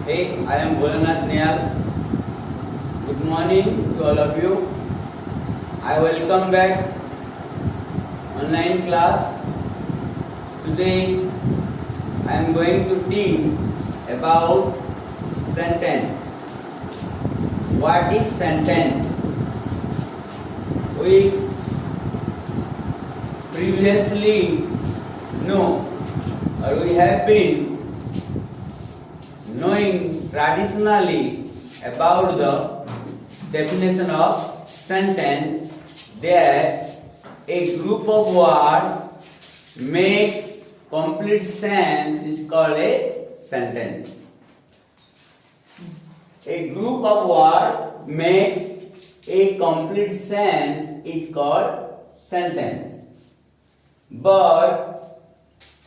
Hey, I am Bholanath Nayal. Good morning to all of you. I welcome back online class. Today I am going to teach about sentence. What is sentence? We previously know or we have been knowing traditionally about the definition of sentence, that a group of words makes complete sense is called a sentence. A group of words makes a complete sense is called sentence. But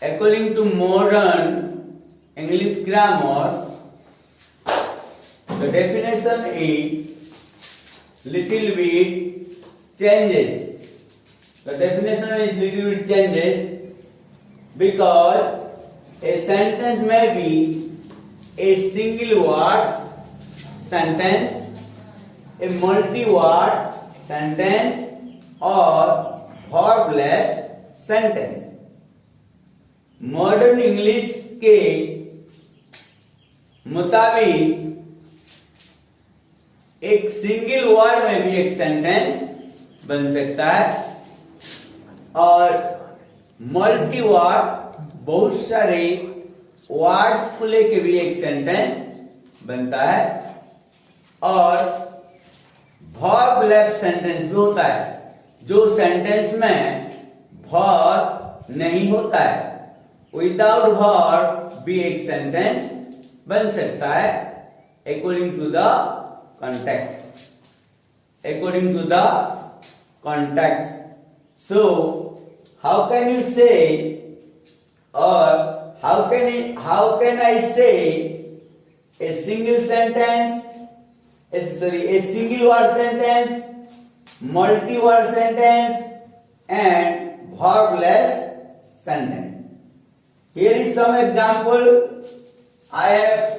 according to modern English grammar, the definition is little bit changes. The definition is little bit changes because a sentence may be a single word sentence, a multi-word sentence, or verbless sentence. Modern English के मुताबिक एक single word में भी एक sentence बन सकता है और मल्टी वर्ड बहुत सारे वर्ड्स को लेके भी एक सेंटेंस बनता है और वर्बलेस सेंटेंस भी होता है जो सेंटेंस में वर्ब नहीं होता है. विदाउट वर्ब भी एक सेंटेंस बन सकता है according to the context. According to the context. So, how can you say or how can I say a single sentence, a single word sentence, multi-word sentence and verbless sentence? Here is some example I have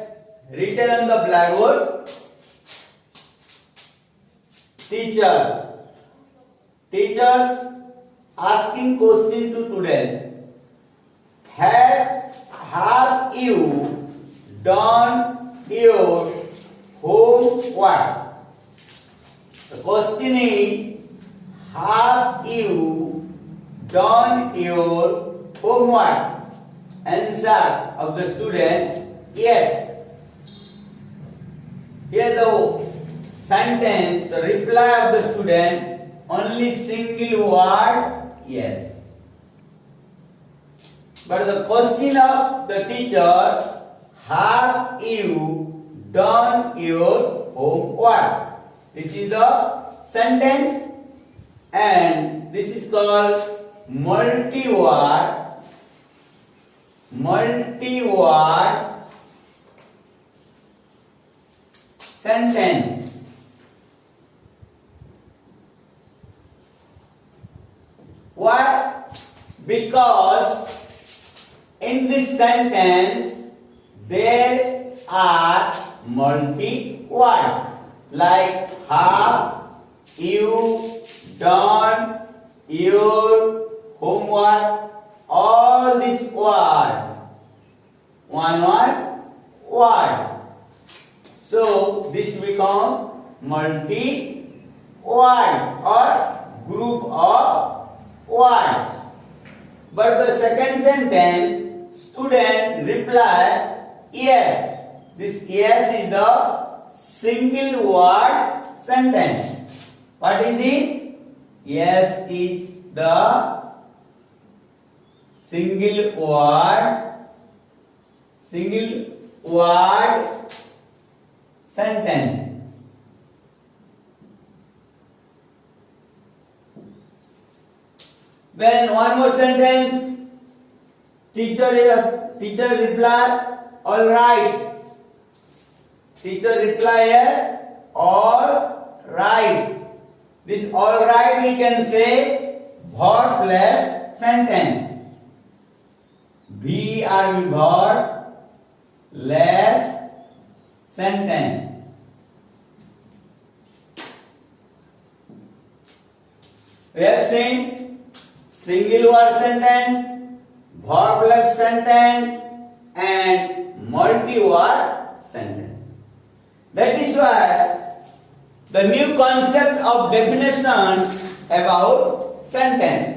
written on the blackboard. Teachers asking question to student. Have you done your homework? The question is, have you done your homework? Answer of the student, yes. Here the sentence, the reply of the student, only single word, yes. But the question of the teacher, have you done your homework? This is the sentence and this is called multi-word sentence. Why? Because in this sentence there are multi words like have you done your homework. All these words, one words. So this become multi words or group of words. But the second sentence, student reply yes. This yes is the single word sentence. What is this? Yes is the single word sentence. Then one more sentence, teacher reply all right. Teacher reply here all right. This all right we can say verbless sentence. verb less sentence. We have seen single word sentence, verb-like sentence, and multi-word sentence. That is why the new concept of definition about sentence.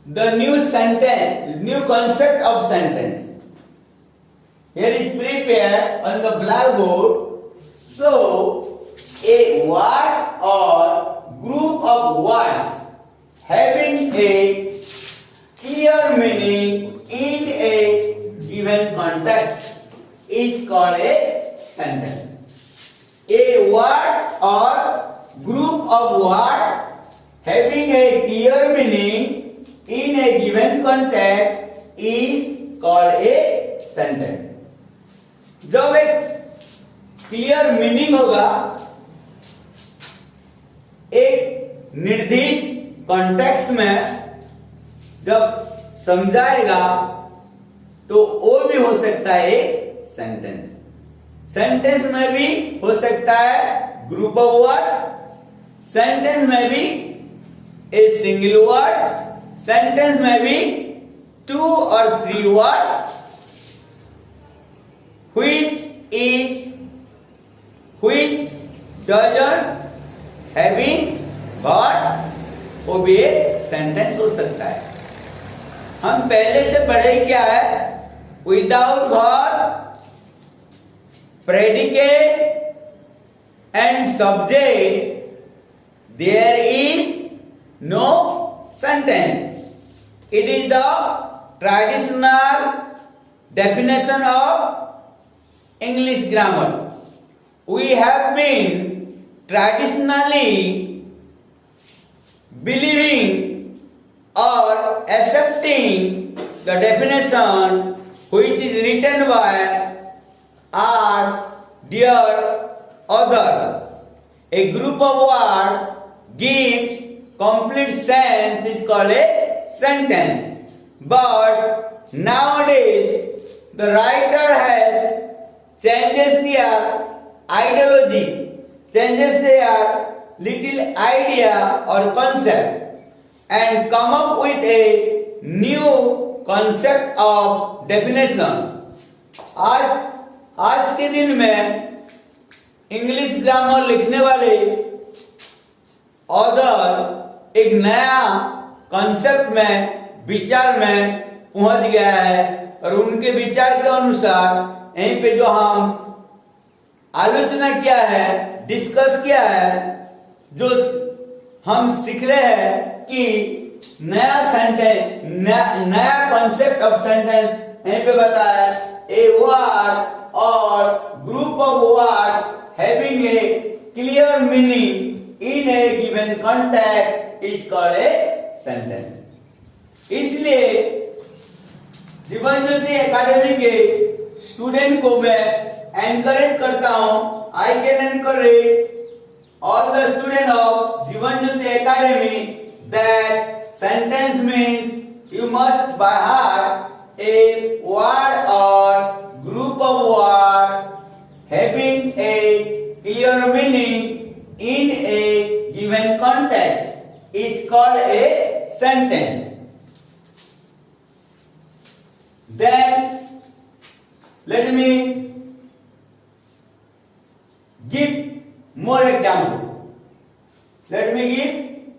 The new concept of sentence. Here is prepared on the blackboard. So, a word or group of words having a clear meaning in a given context is called a sentence. A word or group of words having a clear meaning in a given context is called a sentence. जब एक clear meaning होगा एक निर्दिष्ट context में जब समझाएगा तो वो भी हो सकता है एक सेंटेंस. सेंटेंस में भी हो सकता है ग्रुप ऑफ वर्ड्स, सेंटेंस में भी ए सिंगल वर्ड, सेंटेंस में भी 2 or 3 words which doesn't having verb, वो भी एक सेंटेंस हो सकता है. हम पहले से पढ़े क्या है, without verb, predicate and subject there is no sentence. It is the traditional definition of English grammar. We have been traditionally believing or accepting the definition which is written by our dear author. A group of words gives complete sense is called a sentence. But nowadays the writer has changes their ideology, changes their little idea or concept and come up with a new concept of definition. आज के दिन में English grammar लिखने वाले author एक नया concept में विचार में पहुंच गया है और उनके विचार के अनुसार यहीं पे जो हम आलोचना किया है, डिस्कस किया है, जो हम सीख रहे हैं कि नया सेंटेंस, नया कॉन्सेप्ट ऑफ सेंटेंस यहीं पे बताया है. ए वर्ड और group of words having a clear meaning in A given context is called a sentence. इसलिए जीवन ज्योति एकेडमी के स्टूडेंट को मैं एनकरेज करता हूं. I can encourage all the student of Jeevan Jyoti academy that sentence means you must by heart a word or group of words having a clear meaning in a given context is called a sentence. Then let me give more example. Let me give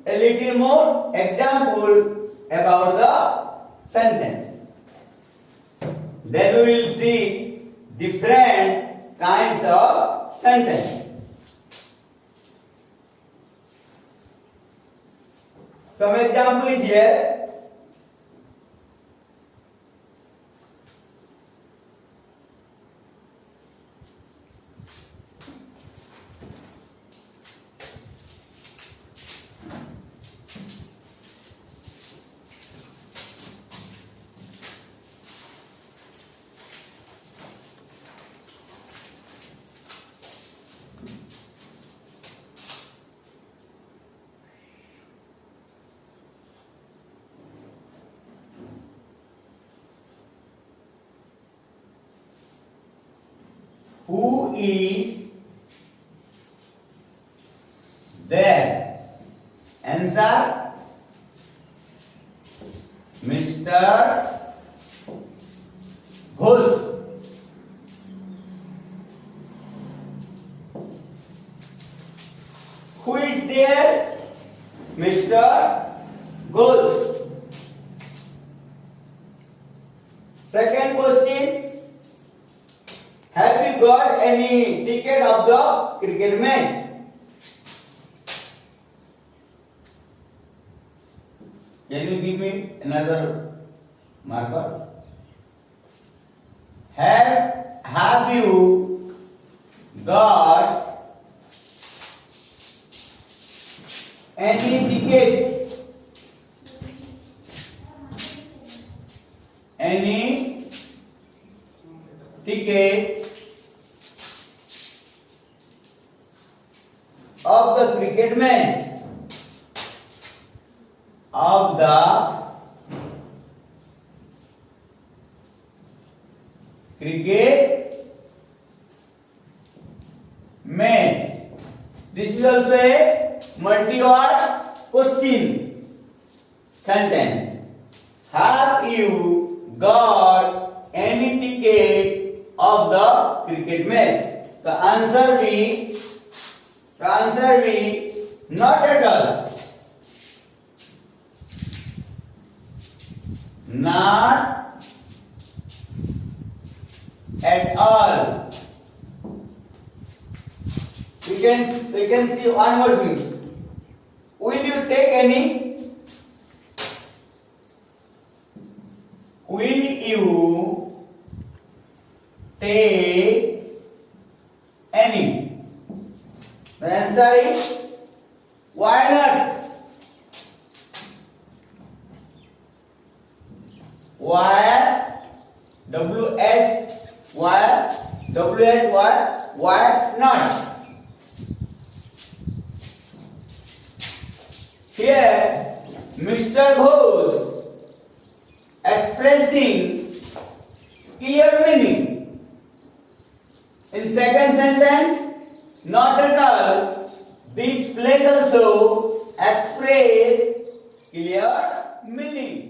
a little more example about the sentence. Then we will see different kinds of sentence. Some example is here. who is there? Answer, Mr. Ghosh. Who is there? Mr. Ghosh. Second question. Have you got any ticket of the cricket match? Can you give me another marker? Have you got any ticket? Any ticket of the cricket match? Of the cricket match. This is also a multi-word question sentence. Have you got any ticket of the cricket match? The answer be not at all. Not at all. We can see one more thing. Will you take any? Will you take any? The answer is why not? Why not? Here, Mr. Ghosh expressing clear meaning. In second sentence, not at all. This phrase also express clear meaning.